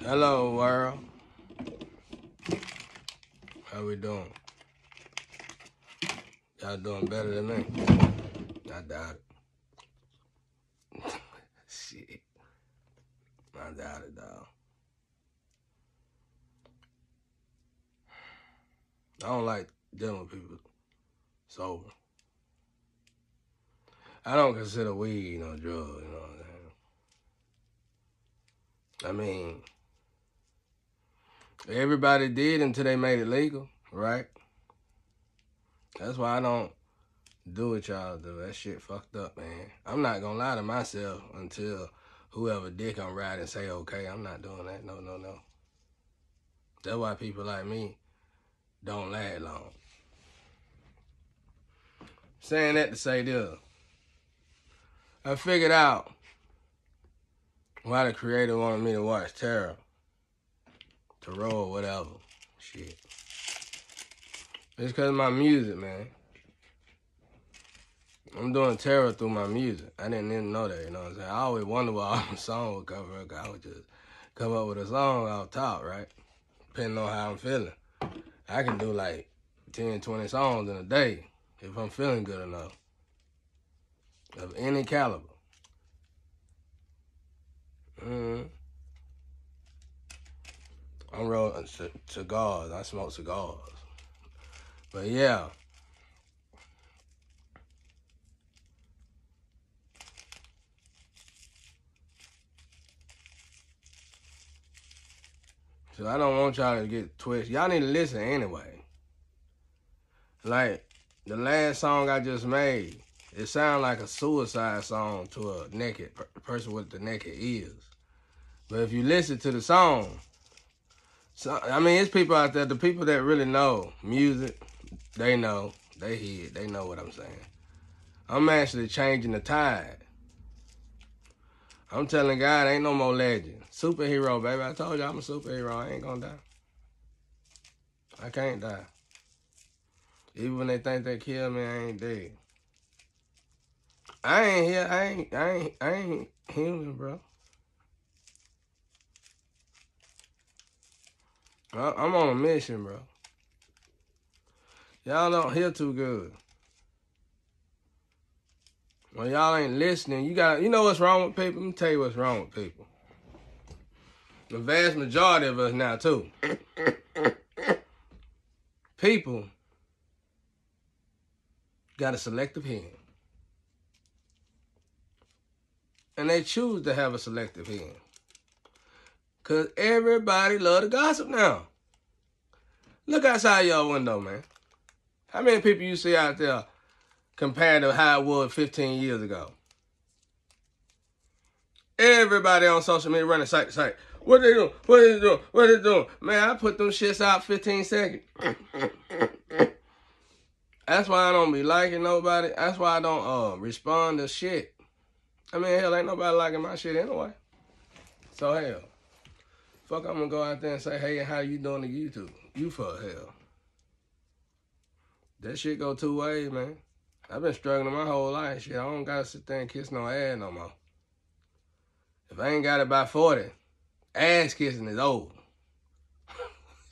Hello, world. How we doing? Y'all doing better than me? I doubt it. Shit. I doubt it, dog. I don't like dealing with people sober. I don't consider weed no drug, you know what I'm saying? I mean, everybody did until they made it legal, right? That's why I don't do what y'all do. That shit fucked up, man. I'm not gonna lie to myself until whoever dick I'm riding say, okay, I'm not doing that. No. That's why people like me don't last long. Saying that to say this, I figured out why the creator wanted me to watch Tarot, whatever. Shit. It's because of my music, man. I'm doing tarot through my music. I didn't even know that, you know what I'm saying? I always wonder what all the song would cover up. I would just come up with a song off top, right? Depending on how I'm feeling. I can do like 10, 20 songs in a day if I'm feeling good enough. Of any caliber. I'm rolling cigars. I smoke cigars. But yeah. So I don't want y'all to get twisted. Y'all need to listen anyway. Like, the last song I just made, it sounds like a suicide song to a naked person with the naked ears. But if you listen to the song, I mean, it's people out there, the people that really know music, they know, they hear it, they know what I'm saying. I'm actually changing the tide. I'm telling God, ain't no more legend. Superhero, baby. I told you I'm a superhero. I ain't gonna die. I can't die. Even when they think they kill me, I ain't dead. I ain't here. I ain't human, bro. I'm on a mission, bro. Y'all don't hear too good. When y'all ain't listening, you know what's wrong with people? Let me tell you what's wrong with people. The vast majority of us now, too. People got a selective hearing. And they choose to have a selective hearing. Because everybody love to gossip now. Look outside your window, man. How many people you see out there compared to how it was 15 years ago? Everybody on social media running site to site. What they doing? What they doing? What they doing? Man, I put them shits out 15 seconds. That's why I don't be liking nobody. That's why I don't respond to shit. I mean, hell, ain't nobody liking my shit anyway. So, hell. Fuck, I'm gonna go out there and say, hey, how you doing to YouTube? You for hell. That shit go two ways, man. I've been struggling my whole life. Shit, I don't gotta sit there and kiss no ass no more. If I ain't got it by 40, ass kissing is over.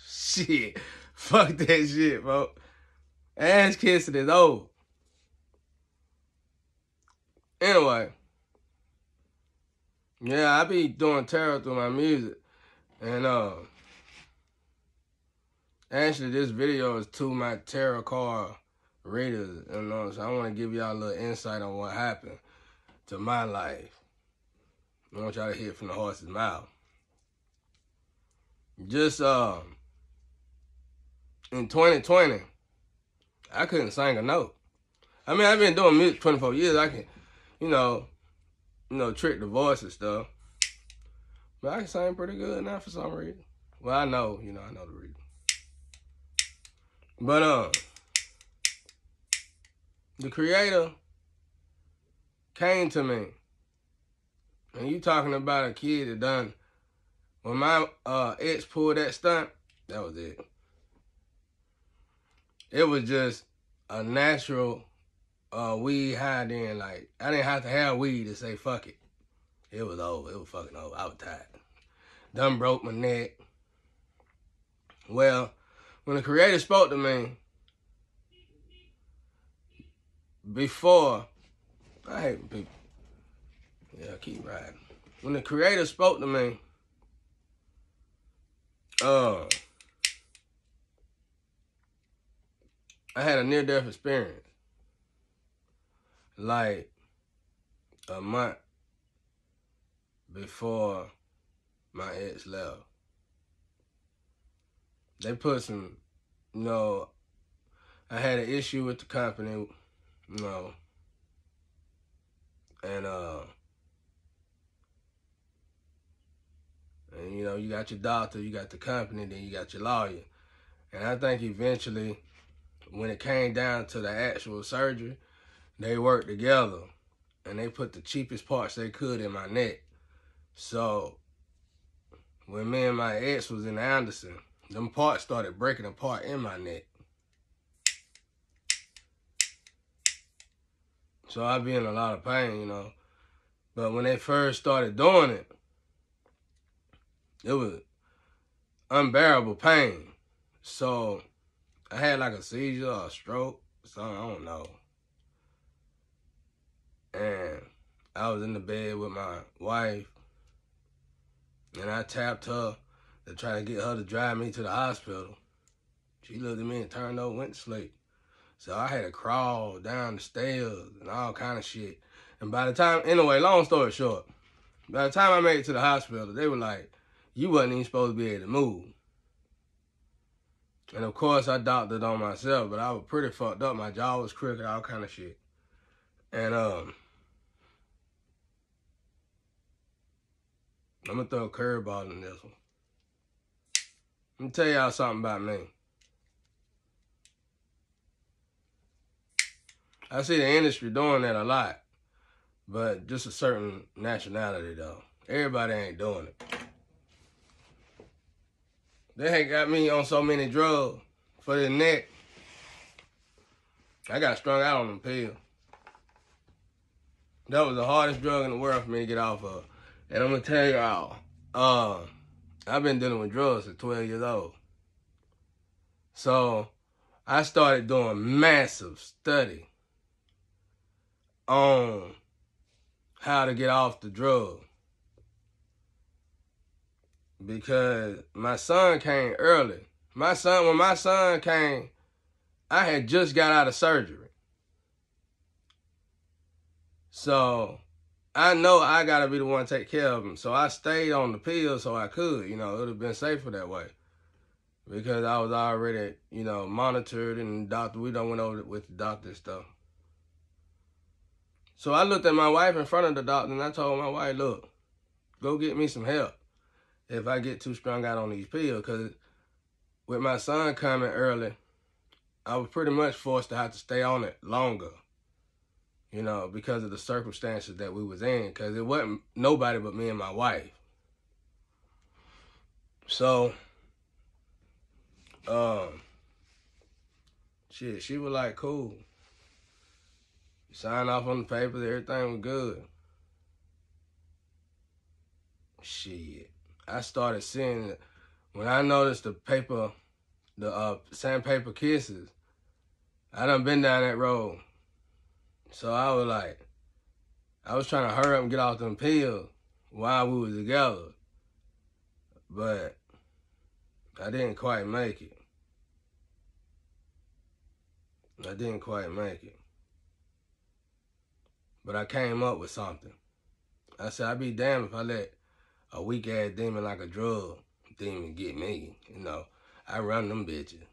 Shit. Fuck that shit, bro. Ass kissing is over. Anyway. Yeah, I be doing tarot through my music. And actually this video is to my tarot card readers. You know, so I want to give y'all a little insight on what happened to my life. I want y'all to hear it from the horse's mouth. Just in 2020, I couldn't sing a note. I mean, I've been doing music 24 years. I can, you know, trick the voice and stuff. But I can sing pretty good now for some reason. Well, I know the reason. But the creator came to me. And you talking about a kid that done, when my ex pulled that stunt, that was it. It was just a natural weed high then. Like, I didn't have to have weed to say fuck it. It was over. It was fucking over. I was tired. Done broke my neck. Well, when the Creator spoke to me, before, I hate when people, yeah, keep riding. When the Creator spoke to me, I had a near-death experience. Like a month before my ex left. They put some, I had an issue with the company, and you got your doctor, you got the company, then you got your lawyer. And I think eventually, when it came down to the actual surgery, they worked together and they put the cheapest parts they could in my neck. So when me and my ex was in Anderson, them parts started breaking apart in my neck. So I be in a lot of pain, But when they first started doing it, it was unbearable pain. So I had like a seizure or a stroke, something, I don't know. And I was in the bed with my wife, and I tapped her to try to get her to drive me to the hospital. She looked at me and turned over, went to sleep. So I had to crawl down the stairs and all kind of shit. And by the time, anyway, long story short, by the time I made it to the hospital, they were like, you wasn't even supposed to be able to move. And of course, I doctored on myself, but I was pretty fucked up. My jaw was crooked, all kind of shit. And I'm gonna throw a curveball in this one. Let me tell y'all something about me. I see the industry doing that a lot, but just a certain nationality though. Everybody ain't doing it. They ain't got me on so many drugs for the neck. I got strung out on them pills. That was the hardest drug in the world for me to get off of. And I'm gonna tell y'all, I've been dealing with drugs since 12 years old. So I started doing massive study on how to get off the drug. Because my son came early. When my son came, I had just got out of surgery. So I know I gotta be the one to take care of him. So I stayed on the pills so I could, it would have been safer that way. Because I was already, monitored and we done went over it with the doctor and stuff. So I looked at my wife in front of the doctor and I told my wife, look, go get me some help if I get too strung out on these pills. Because with my son coming early, I was pretty much forced to have to stay on it longer, because of the circumstances that we was in. Because it wasn't nobody but me and my wife. So, she was like, cool. Signed off on the papers, everything was good. Shit. I started seeing, when I noticed the sandpaper kisses, I done been down that road. So I was trying to hurry up and get off them pills while we was together. But I didn't quite make it. But I came up with something. I said, I'd be damned if I let a weak-ass demon like a drug demon get me. I run them bitches.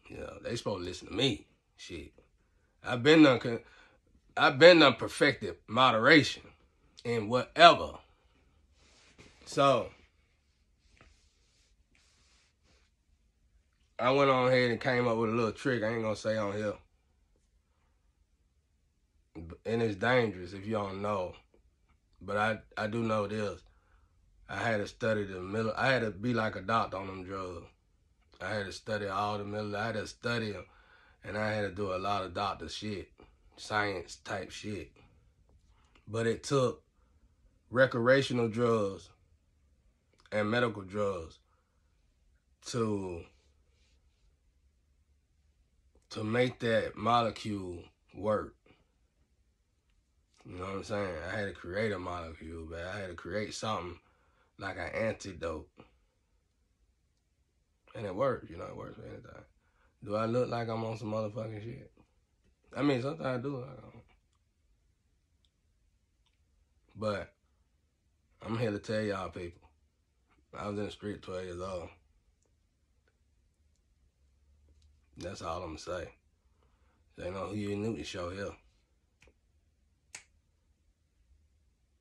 They supposed to listen to me. Shit. I've been done perfected moderation in whatever. So I went on ahead and came up with a little trick I ain't gonna say on here. And it's dangerous if you don't know. But I do know this. I had to study I had to be like a doctor on them drugs. I had to study all the middle. I had to study them. And I had to do a lot of doctor shit. Science type shit. But it took recreational drugs and medical drugs to make that molecule work. You know what I'm saying? I had to create a molecule, but I had to create something like an antidote. And it works, you know, it works for anything. Do I look like I'm on some motherfucking shit? I mean, sometimes I do. But I'm here to tell y'all people, I was in the street 12 years old. That's all I'm going to say. They know who you knew to show here.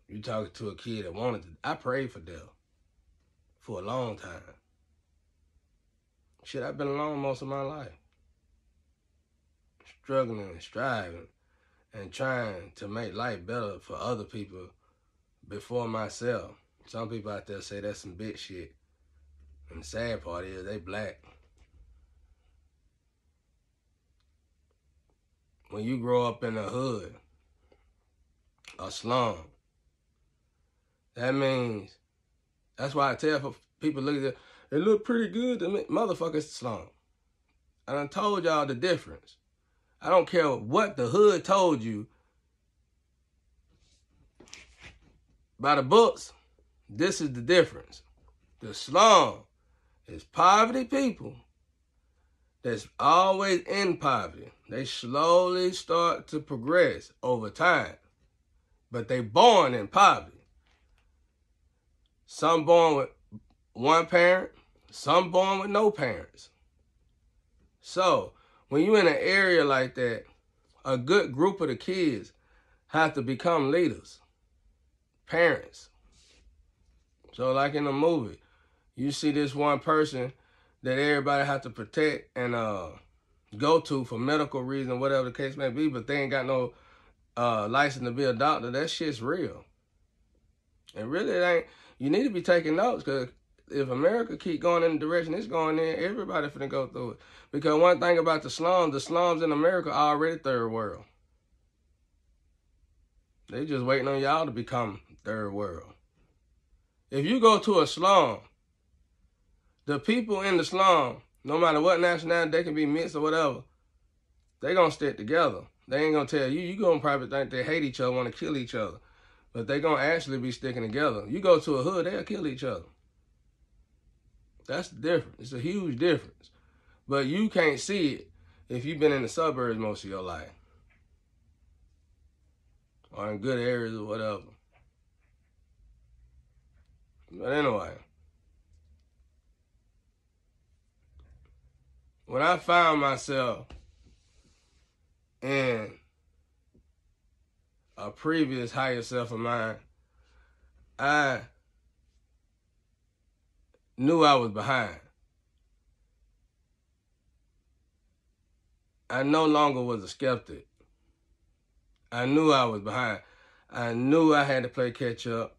You talking to a kid that wanted to. I prayed for death for a long time. Shit, I've been alone most of my life. Struggling and striving and trying to make life better for other people before myself. Some people out there say that's some bitch shit. And the sad part is they black. When you grow up in the hood, a slum, that means, that's why I tell people, look at it, it look pretty good to me. Motherfuckers slum. I done told y'all the difference. I don't care what the hood told you. By the books, this is the difference. The slum is poverty people that's always in poverty. They slowly start to progress over time, but they born in poverty. Some born with one parent, some born with no parents. So when you're in an area like that, a good group of the kids have to become leaders, parents. So like in the movie, you see this one person that everybody has to protect and go to for medical reasons, whatever the case may be, but they ain't got no license to be a doctor. That shit's real. And really, it ain't. You need to be taking notes, because if America keep going in the direction it's going in, everybody finna go through it. Because one thing about the slums in America are already third world. They just waiting on y'all to become third world. If you go to a slum, the people in the slum, no matter what nationality, they can be mixed or whatever, they gonna stick together. They ain't gonna tell you. You gonna probably think they hate each other, want to kill each other. But they gonna actually be sticking together. You go to a hood, they'll kill each other. That's the difference. It's a huge difference. But you can't see it if you've been in the suburbs most of your life. Or in good areas or whatever. But anyway, when I found myself in a previous higher self of mine, I knew I was behind. I no longer was a skeptic. I knew I was behind. I knew I had to play catch up.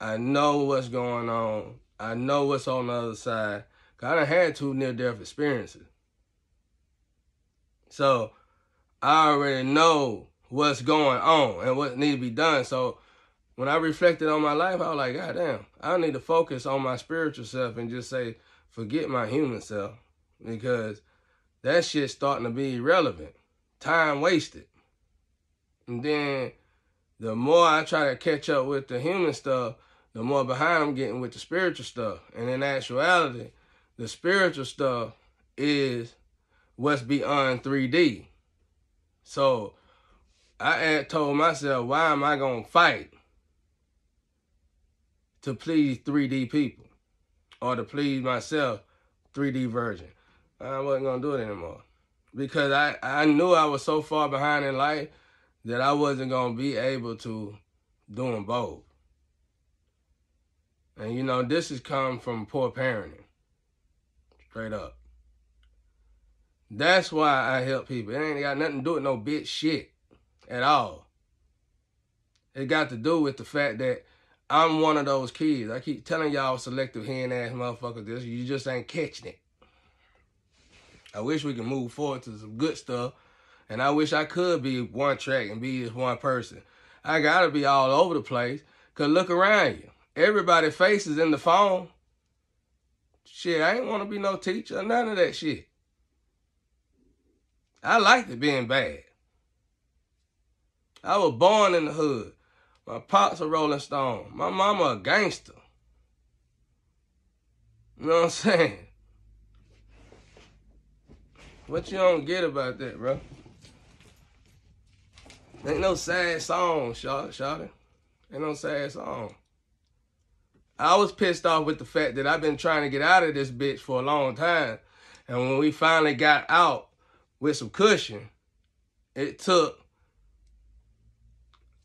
I know what's going on. I know what's on the other side. 'Cause I done had 2 near-death experiences. So I already know what's going on and what needs to be done. So when I reflected on my life, I was like, God damn, I need to focus on my spiritual self and just say, forget my human self, because that shit's starting to be irrelevant. Time wasted. And then the more I try to catch up with the human stuff, the more behind I'm getting with the spiritual stuff. And in actuality, the spiritual stuff is what's beyond 3D. So I had told myself, why am I going to fight to please 3D people, or to please myself, 3D version? I wasn't going to do it anymore, because I knew I was so far behind in life that I wasn't going to be able to do them both. And you know, this has come from poor parenting, straight up. That's why I help people. It ain't got nothing to do with no bitch shit at all. It got to do with the fact that I'm one of those kids. I keep telling y'all selective hen ass motherfuckers this. You just ain't catching it. I wish we could move forward to some good stuff. And I wish I could be one track and be this one person. I gotta be all over the place. Cause look around you. Everybody's face is in the phone. Shit, I ain't want to be no teacher, none of that shit. I liked it being bad. I was born in the hood. My pops a Rolling Stone. My mama a gangster. You know what I'm saying? What you don't get about that, bro? Ain't no sad song, shawty. Ain't no sad song. I was pissed off with the fact that I've been trying to get out of this bitch for a long time. And when we finally got out with some cushion, it took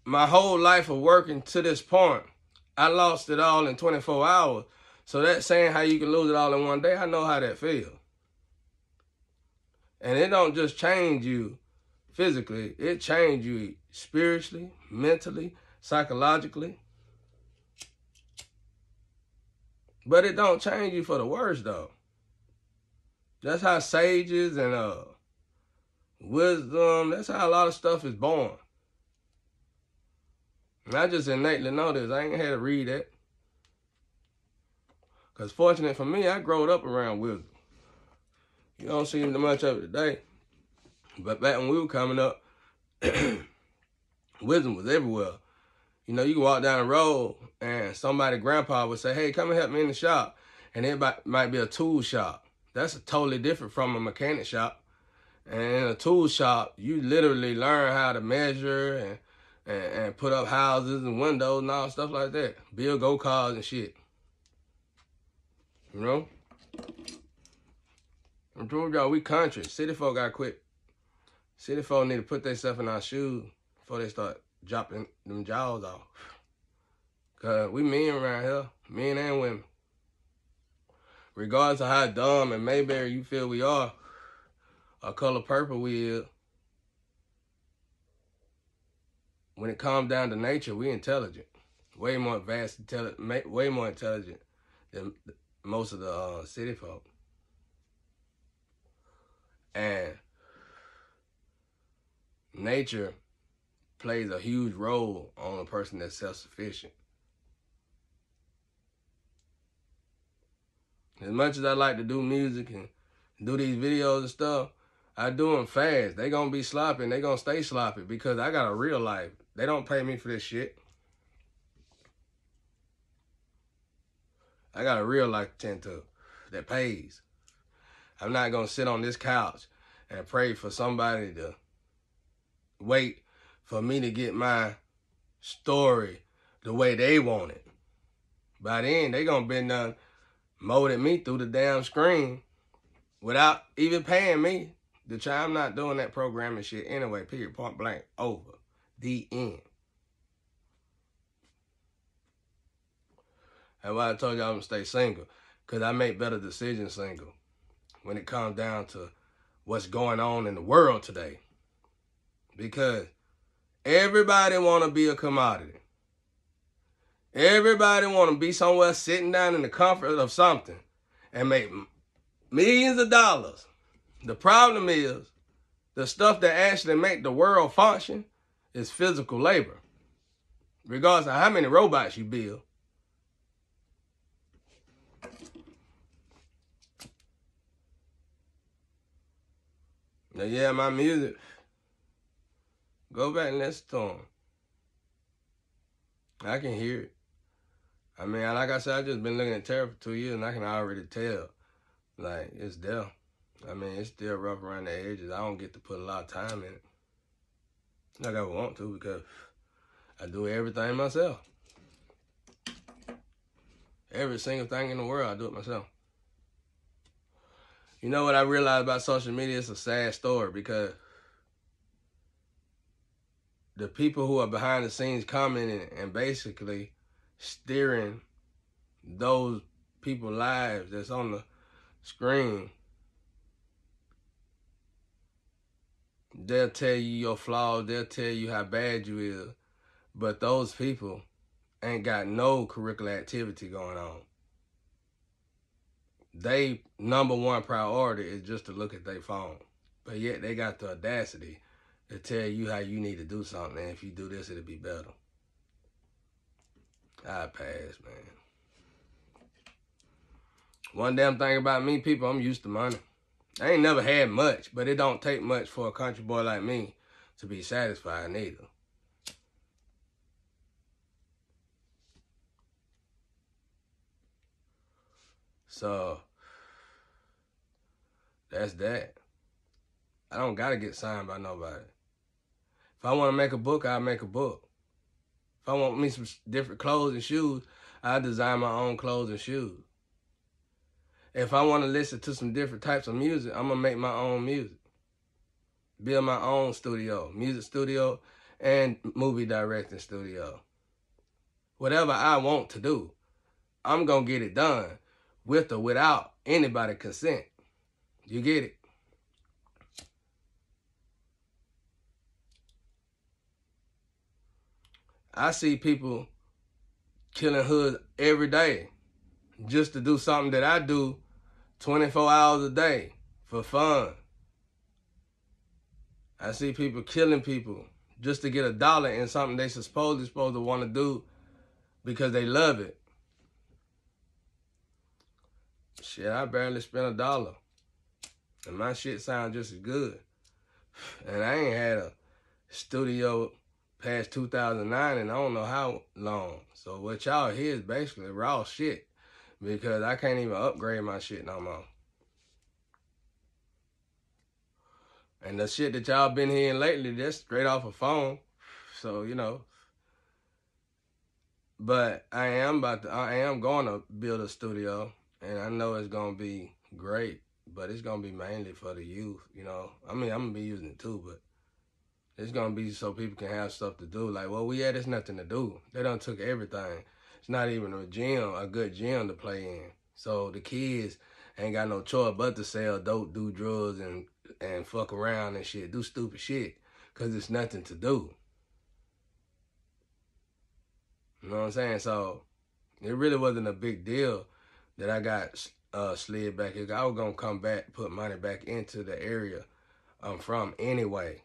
my whole life of working to this point. I lost it all in 24 hours. So that's saying how you can lose it all in one day. I know how that feels. And it don't just change you physically. It change you spiritually, mentally, psychologically. But it don't change you for the worse, though. That's how sages and wisdom, that's how a lot of stuff is born. And I just innately know this. I ain't had to read that. Because fortunate for me, I growed up around wisdom. You don't see much of it today. But back when we were coming up, wisdom was everywhere. You know, you can walk down the road and somebody, grandpa, would say, hey, come and help me in the shop. And it might be a tool shop. That's totally different from a mechanic shop. And in a tool shop, you literally learn how to measure and put up houses and windows and all stuff like that. Build go-karts and shit. You know? I told y'all, we country. City folk gotta quit. City folk need to put themselves in our shoes before they start dropping them jaws off. Because we men around here, men and women. Regardless of how dumb and Mayberry you feel we are, or color purple we is, when it comes down to nature, we intelligent. Way more advanced, way more intelligent than most of the city folk. And nature plays a huge role on a person that's self-sufficient. As much as I like to do music and do these videos and stuff, I do them fast. They gonna be sloppy and they gonna stay sloppy because I got a real life. They don't pay me for this shit. I got a real life to tend to that pays. I'm not gonna sit on this couch and pray for somebody to wait for me to get my story the way they want it. By then, they gonna be done molded me through the damn screen without even paying me. I'm not doing that programming shit anyway, period, point blank, over. The end. That's why I told y'all I'm gonna stay single, because I make better decisions single when it comes down to what's going on in the world today. Because everybody want to be a commodity. Everybody want to be somewhere sitting down in the comfort of something and make millions of dollars. The problem is, the stuff that actually make the world function is physical labor. Regardless of how many robots you build. Now, yeah, my music, go back and listen to them. I can hear it. I mean, like I said, I've just been looking at Terror for 2 years, and I can already tell. Like, it's there. I mean, it's still rough around the edges. I don't get to put a lot of time in it. Like I want to, because I do everything myself. Every single thing in the world, I do it myself. You know what I realized about social media? It's a sad story, because the people who are behind the scenes commenting and basically steering those people's lives that's on the screen, they'll tell you your flaws, they'll tell you how bad you is, but those people ain't got no curricular activity going on. They number one priority is just to look at their phone, but yet they got the audacity to tell you how you need to do something, and if you do this, it'll be better. I pass, man. One damn thing about me, people, I'm used to money. I ain't never had much, but it don't take much for a country boy like me to be satisfied neither. So, that's that. I don't gotta get signed by nobody. If I want to make a book, I'll make a book. If I want me some different clothes and shoes, I'll design my own clothes and shoes. If I want to listen to some different types of music, I'm going to make my own music. Build my own studio, music studio, and movie directing studio. Whatever I want to do, I'm going to get it done with or without anybody's consent. You get it? I see people killing hoods every day just to do something that I do 24 hours a day for fun. I see people killing people just to get $1 in something they supposed to want to do because they love it. Shit, I barely spent $1. And my shit sounds just as good. And I ain't had a studio past 2009 and I don't know how long. So what y'all hear is basically raw shit because I can't even upgrade my shit no more. And the shit that y'all been hearing lately, that's straight off a phone. So, you know. But I am going to build a studio. And I know it's going to be great. But it's going to be mainly for the youth, you know. I mean, I'm going to be using it too, but it's going to be so people can have stuff to do. Like, well, we had there's nothing to do. They done took everything. It's not even a good gym to play in. So the kids ain't got no choice but to sell dope, do drugs, and fuck around and shit, do stupid shit, because it's nothing to do. You know what I'm saying? So it really wasn't a big deal that I got slid back. I was going to come back, put money back into the area I'm from anyway,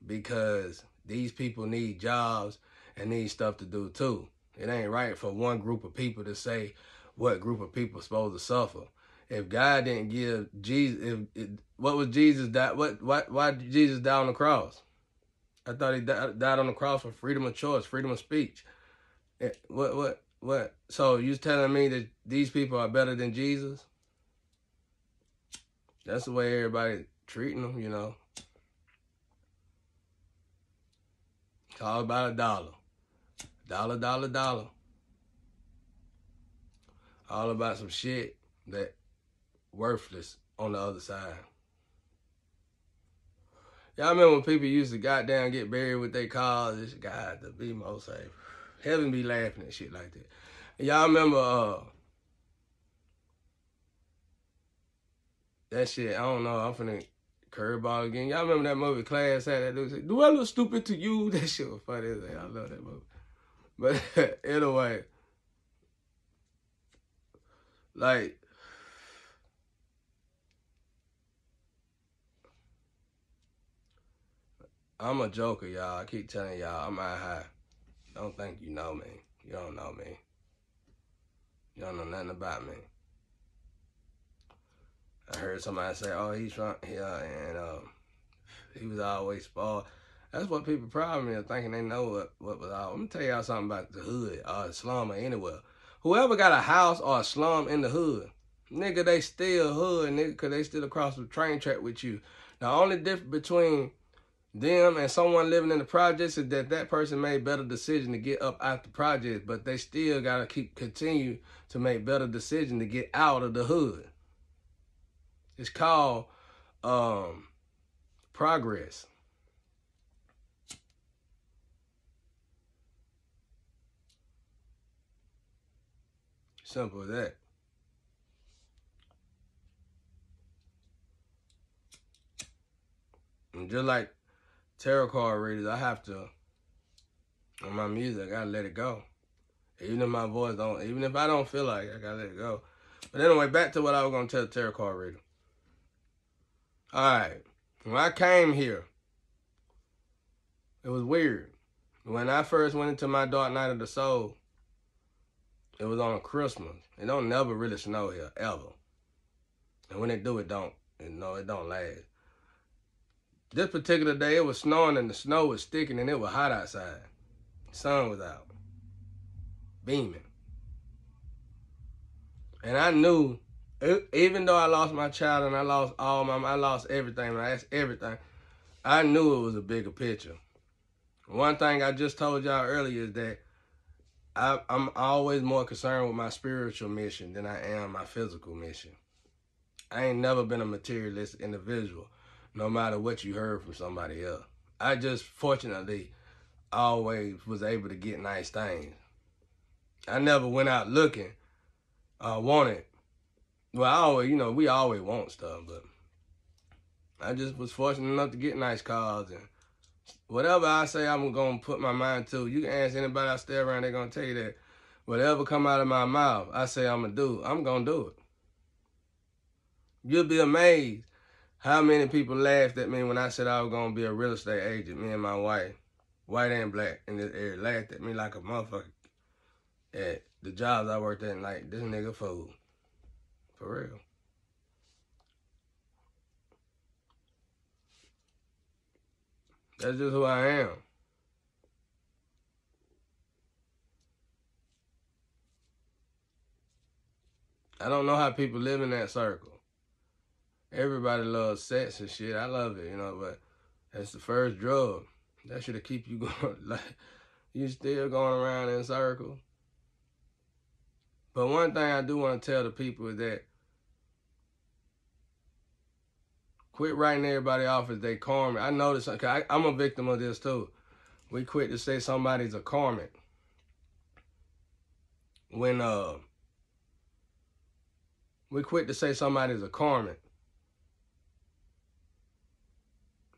because these people need jobs and need stuff to do too. It ain't right for one group of people to say what group of people supposed to suffer. If God didn't give Jesus, what was Jesus die? Why did Jesus die on the cross? I thought he died on the cross for freedom of choice, freedom of speech. What? So you telling me that these people are better than Jesus? That's the way everybody treating them, you know. It's all about $1. $1. All about some shit that worthless on the other side. Y'all remember when people used to goddamn get buried with their cars? This God to be most safe. Heaven be laughing at shit like that. And y'all remember that shit? I don't know. I'm finna curveball again. Y'all remember that movie Class had that dude say, "Do I look stupid to you?" That shit was funny as hell. I love that movie. But anyway, like, I'm a joker, y'all. I keep telling y'all, I'm out high. Don't think you know me. You don't know me. You don't know nothing about me. I heard somebody say, "Oh, he's from here," and he was always spoiled. That's what people problem is, thinking they know what was all. Let me tell y'all something about the hood or the slum or anywhere. Whoever got a house or a slum in the hood, nigga, they still hood, nigga, because they still across the train track with you. The only difference between them and someone living in the projects is that person made better decision to get up out the projects, but they still got to continue to make better decision to get out of the hood. It's called progress. Simple as that. And just like tarot card readers, I have to, on my music, I gotta let it go. Even if my voice don't, even if I don't feel like it, I gotta let it go. But anyway, back to what I was gonna tell the tarot card reader. Alright, when I came here, it was weird. When I first went into my dark night of the soul, It was on Christmas. It don't never really snow here, ever. And when it do, it don't. It don't last. This particular day, it was snowing and the snow was sticking and it was hot outside. The sun was out. Beaming. And I knew, even though I lost my child and I lost everything, I asked everything, I knew it was a bigger picture. One thing I just told y'all earlier is that I'm always more concerned with my spiritual mission than I am my physical mission. I ain't never been a materialist individual, no matter what you heard from somebody else. I just, fortunately, always was able to get nice things. I never went out looking, wanted. Well, we always want stuff, but I just was fortunate enough to get nice cars and whatever I say I'm going to put my mind to. You can ask anybody I stay around, they're going to tell you that whatever come out of my mouth, I say I'm going to do, I'm going to do it. You'll be amazed how many people laughed at me when I said I was going to be a real estate agent, me and my wife, white and black in this area, laughed at me like a motherfucker at the jobs I worked at, and like, this nigga fool. For real. That's just who I am. I don't know how people live in that circle. Everybody loves sex and shit. I love it, but that's the first drug. That should keep you going. Like, you still going around in circles. But one thing I do want to tell the people is that quit writing everybody off as they karmic. I notice, cause I'm a victim of this too. We quit to say somebody's a karmic. When we quit to say somebody's a karmic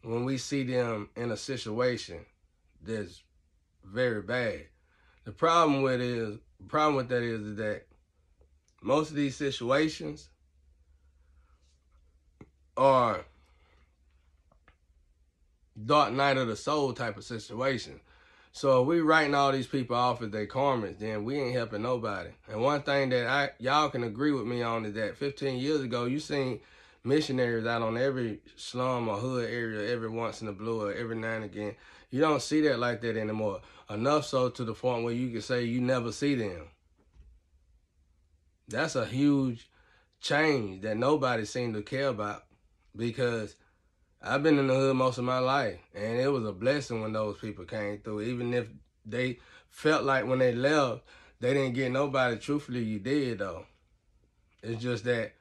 when we see them in a situation that's very bad. The problem with that is that most of these situations are dark night of the soul type of situation. So if we writing all these people off as they karmas, then we ain't helping nobody. And one thing that y'all can agree with me on is that 15 years ago, you seen missionaries out on every slum or hood area every once in a blue or every now and again. You don't see that like that anymore. Enough so to the point where you can say you never see them. That's a huge change that nobody seemed to care about, because I've been in the hood most of my life, and it was a blessing when those people came through. Even if they felt like when they left, they didn't get nobody. Truthfully, you did, though. It's just that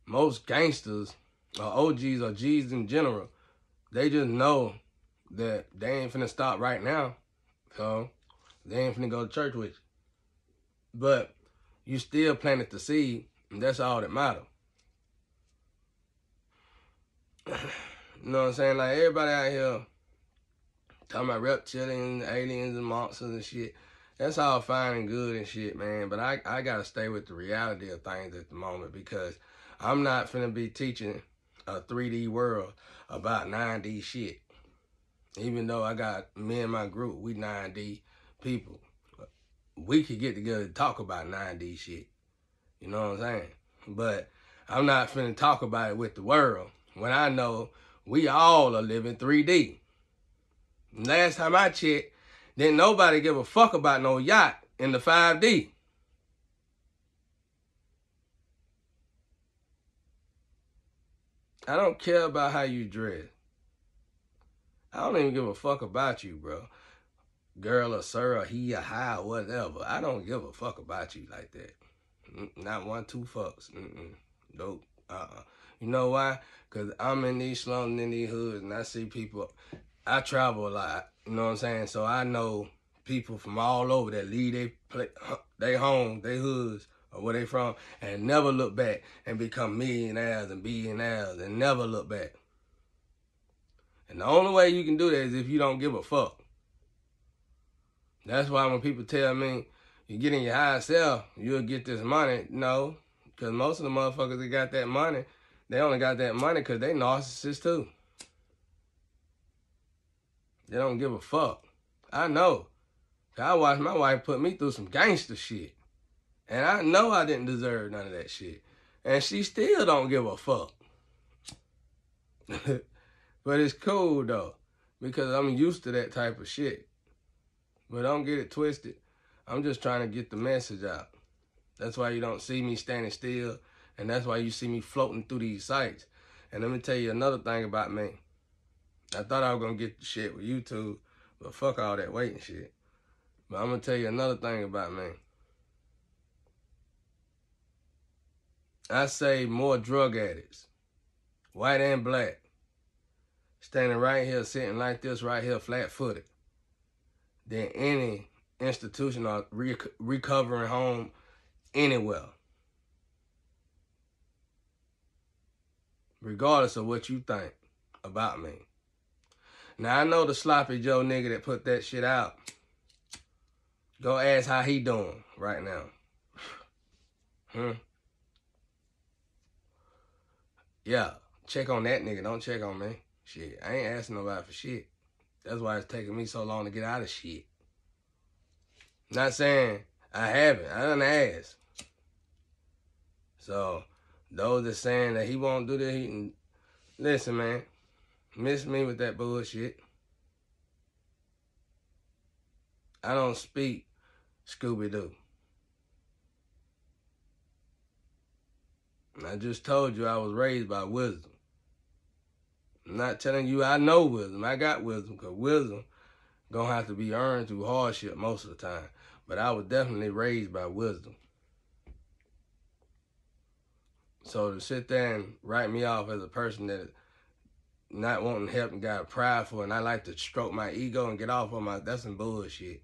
most gangsters, or OGs, or G's in general, they just know that they ain't finna stop right now. So they ain't finna go to church with you. But you still planted the seed, and that's all that matters. You know what I'm saying? Like, everybody out here talking about reptilians, aliens, and monsters and shit. That's all fine and good and shit, man. But I gotta stay with the reality of things at the moment, because I'm not finna be teaching a 3D world about 9D shit. Even though I got me and my group, we 9D people. We could get together and talk about 9D shit. You know what I'm saying? But I'm not finna talk about it with the world when I know we all are living 3D. Last time I checked, didn't nobody give a fuck about no yacht in the 5D. I don't care about how you dress. I don't even give a fuck about you, bro. Girl or sir or he or hi or whatever. I don't give a fuck about you like that. Not 1, 2 fucks. Nope. You know why? Because I'm in these slums, in these hoods, and I see people. I travel a lot, you know what I'm saying? So I know people from all over that leave they home, they hoods, or where they from, and never look back and become millionaires and billionaires and never look back. And the only way you can do that is if you don't give a fuck. That's why when people tell me, you get in your higher self, you'll get this money. No, because most of the motherfuckers that got that money, they only got that money because they narcissists too. They don't give a fuck. I know. I watched my wife put me through some gangster shit. And I know I didn't deserve none of that shit. And she still don't give a fuck. But it's cool, though. Because I'm used to that type of shit. But don't get it twisted. I'm just trying to get the message out. That's why you don't see me standing still. And that's why you see me floating through these sites. And let me tell you another thing about me. I thought I was going to get the shit with YouTube. But fuck all that waiting shit. But I'm going to tell you another thing about me. I say more drug addicts, white and black, standing right here, sitting like this right here, flat-footed, than any institution or recovering home anywhere. Regardless of what you think about me. Now, I know the sloppy Joe nigga that put that shit out. Go ask how he doing right now. Yeah, check on that nigga. Don't check on me. Shit, I ain't asking nobody for shit. That's why it's taking me so long to get out of shit. Not saying I haven't. I done asked. So, those that saying that he won't do that, he can... Listen, man. Miss me with that bullshit. I don't speak Scooby-Doo. I just told you I was raised by wisdom. I'm not telling you I know wisdom. I got wisdom, because wisdom gonna have to be earned through hardship most of the time. But I was definitely raised by wisdom. So to sit there and write me off as a person that not wanting help and got prideful and I like to stroke my ego and get off on my, that's some bullshit.